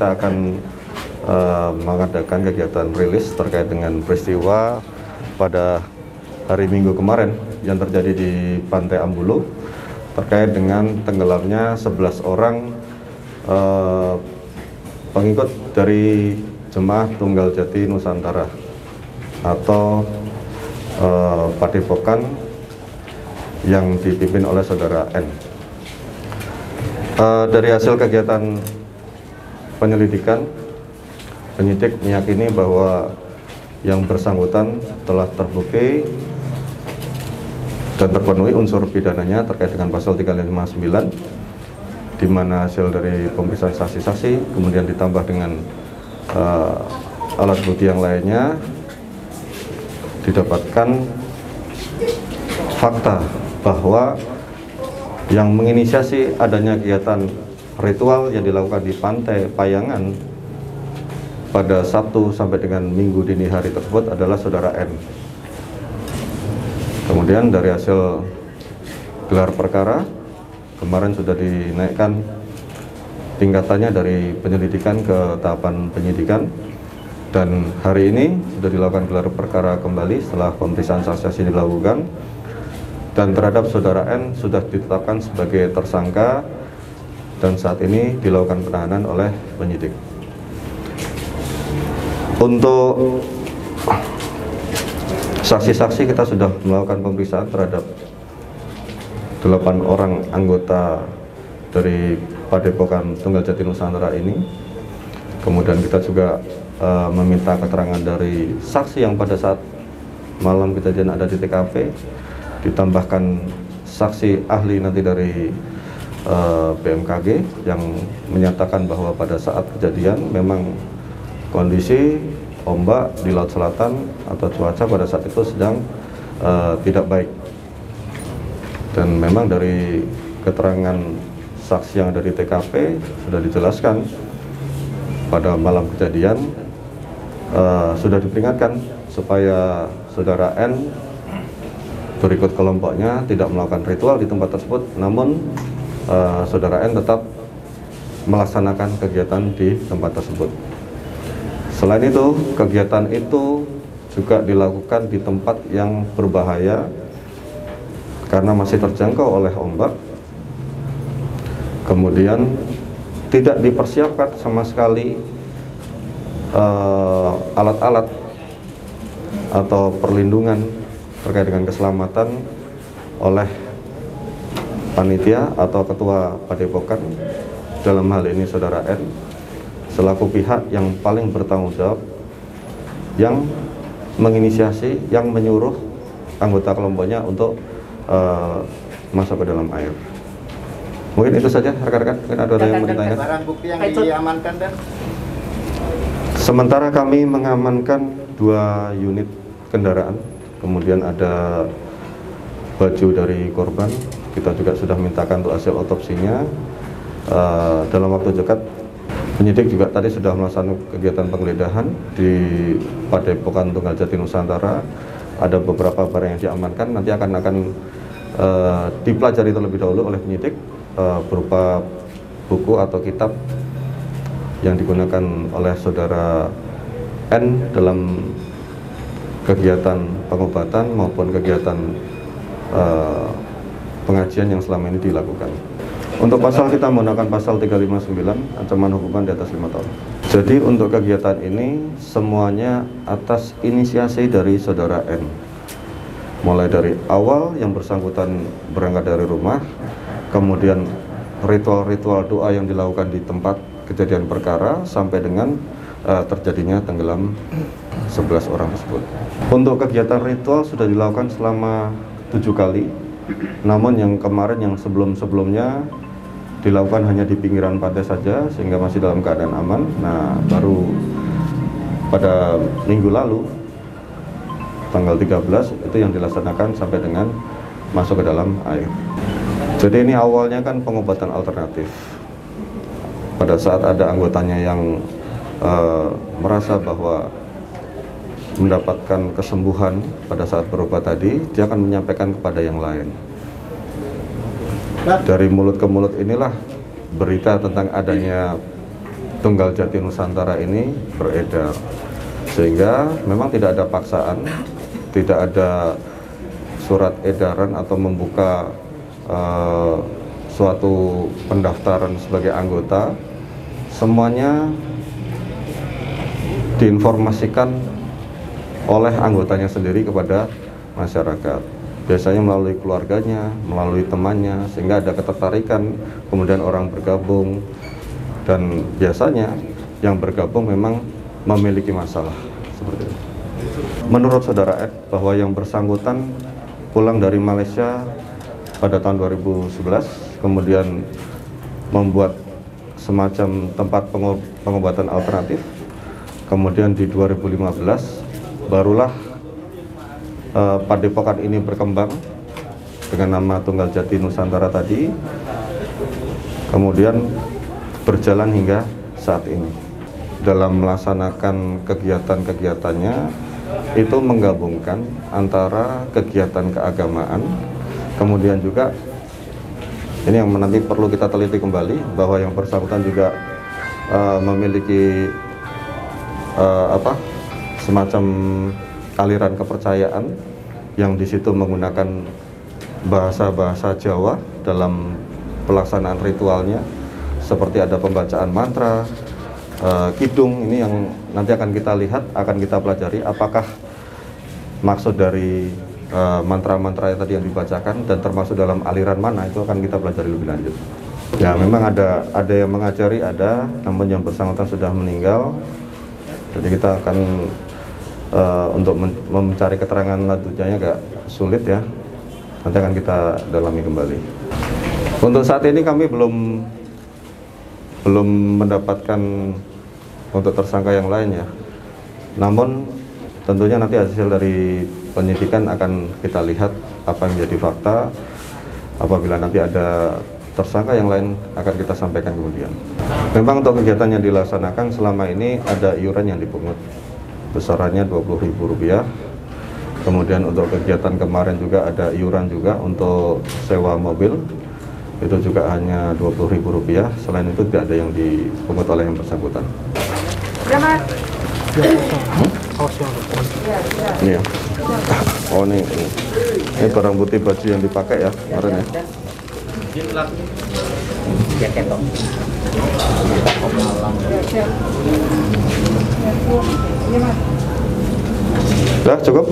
kita akan mengadakan kegiatan rilis terkait dengan peristiwa pada hari Minggu kemarin yang terjadi di Pantai Ambulu terkait dengan tenggelamnya 11 orang pengikut dari Jemaah Tunggal Jati Nusantara atau Padepokan yang dipimpin oleh saudara N. Dari hasil kegiatan penyelidikan, penyidik meyakini bahwa yang bersangkutan telah terbukti dan terpenuhi unsur pidananya terkait dengan pasal 359, di mana hasil dari pemeriksaan saksi-saksi kemudian ditambah dengan alat bukti yang lainnya didapatkan fakta bahwa yang menginisiasi adanya kegiatan ritual yang dilakukan di Pantai Payangan pada Sabtu sampai dengan Minggu dini hari tersebut adalah saudara N. Kemudian dari hasil gelar perkara kemarin sudah dinaikkan tingkatannya dari penyelidikan ke tahapan penyidikan, dan hari ini sudah dilakukan gelar perkara kembali setelah pemeriksaan saksi-saksi dilakukan, dan terhadap saudara N sudah ditetapkan sebagai tersangka dan saat ini dilakukan penahanan oleh penyidik. Untuk saksi-saksi kita sudah melakukan pemeriksaan terhadap 8 orang anggota dari Padepokan Tunggal Jati Nusantara ini. Kemudian kita juga meminta keterangan dari saksi yang pada saat malam kejadian ada di TKP, ditambahkan saksi ahli nanti dari BMKG yang menyatakan bahwa pada saat kejadian memang kondisi ombak di Laut Selatan atau cuaca pada saat itu sedang tidak baik. Dan memang dari keterangan saksi yang ada di TKP sudah dijelaskan pada malam kejadian sudah diperingatkan supaya saudara N berikut kelompoknya tidak melakukan ritual di tempat tersebut, namun saudara N tetap melaksanakan kegiatan di tempat tersebut. Selain itu, kegiatan itu juga dilakukan di tempat yang berbahaya karena masih terjangkau oleh ombak. Kemudian tidak dipersiapkan sama sekali alat-alat atau perlindungan terkait dengan keselamatan oleh panitia atau ketua padepokan, dalam hal ini saudara N, selaku pihak yang paling bertanggung jawab, yang menginisiasi, yang menyuruh anggota kelompoknya untuk masuk ke dalam air. Mungkin itu saja rekan-rekan. Mungkin ada yang mau ditanyakan. Barang bukti yang diamankan, dan sementara kami mengamankan 2 unit kendaraan, kemudian ada baju dari korban. Kita juga sudah mintakan untuk hasil otopsinya. Dalam waktu dekat, penyidik juga tadi sudah melaksanakan kegiatan penggeledahan di Padepokan Tunggal Jati Nusantara. Ada beberapa barang yang diamankan, nanti akan dipelajari terlebih dahulu oleh penyidik, berupa buku atau kitab yang digunakan oleh saudara N dalam kegiatan pengobatan maupun kegiatan pengajian yang selama ini dilakukan. Untuk pasal kita menggunakan pasal 359, ancaman hukuman di atas 5 tahun. Jadi untuk kegiatan ini semuanya atas inisiasi dari saudara N. Mulai dari awal yang bersangkutan berangkat dari rumah, kemudian ritual-ritual doa yang dilakukan di tempat kejadian perkara sampai dengan terjadinya tenggelam 11 orang tersebut. Untuk kegiatan ritual sudah dilakukan selama 7 kali, namun yang kemarin yang sebelum-sebelumnya dilakukan hanya di pinggiran pantai saja sehingga masih dalam keadaan aman. Nah, baru pada minggu lalu tanggal 13 itu yang dilaksanakan sampai dengan masuk ke dalam air. Jadi ini awalnya kan pengobatan alternatif. Pada saat ada anggotanya yang merasa bahwa mendapatkan kesembuhan pada saat berobat tadi, dia akan menyampaikan kepada yang lain. Dari mulut ke mulut inilah berita tentang adanya Tunggal Jati Nusantara ini beredar, sehingga memang tidak ada paksaan, tidak ada surat edaran atau membuka suatu pendaftaran sebagai anggota. Semuanya diinformasikan oleh anggotanya sendiri kepada masyarakat, biasanya melalui keluarganya, melalui temannya, sehingga ada ketertarikan, kemudian orang bergabung, dan biasanya yang bergabung memang memiliki masalah seperti itu. Menurut saudara Ed, bahwa yang bersangkutan pulang dari Malaysia pada tahun 2011, kemudian membuat semacam tempat pengobatan alternatif. Kemudian di 2015 barulah padepokan ini berkembang dengan nama Tunggal Jati Nusantara tadi, kemudian berjalan hingga saat ini. Dalam melaksanakan kegiatan-kegiatannya itu menggabungkan antara kegiatan keagamaan, kemudian juga ini yang nanti perlu kita teliti kembali, bahwa yang bersangkutan juga memiliki semacam aliran kepercayaan yang di situ menggunakan bahasa-bahasa Jawa dalam pelaksanaan ritualnya, seperti ada pembacaan mantra, kidung. Ini yang nanti akan kita lihat, akan kita pelajari apakah maksud dari mantra-mantra yang tadi yang dibacakan dan termasuk dalam aliran mana, itu akan kita pelajari lebih lanjut. Ya, memang ada yang mengajari, ada, namun yang bersangkutan sudah meninggal. Jadi kita akan untuk mencari keterangan lanjutnya agak sulit ya. Nanti akan kita dalami kembali. Untuk saat ini kami belum mendapatkan untuk tersangka yang lain ya. Namun tentunya nanti hasil dari penyidikan akan kita lihat apa yang menjadi fakta. Apabila nanti ada tersangka yang lain akan kita sampaikan kemudian. Memang untuk kegiatan yang dilaksanakan selama ini ada iuran yang dipungut, besarannya Rp20.000. Kemudian untuk kegiatan kemarin juga ada iuran juga untuk sewa mobil, itu juga hanya Rp20.000. Selain itu tidak ada yang dipungut oleh yang bersangkutan. Iya. Oh ini barang bukti baju yang dipakai ya kemarin ya. Sudah cukup?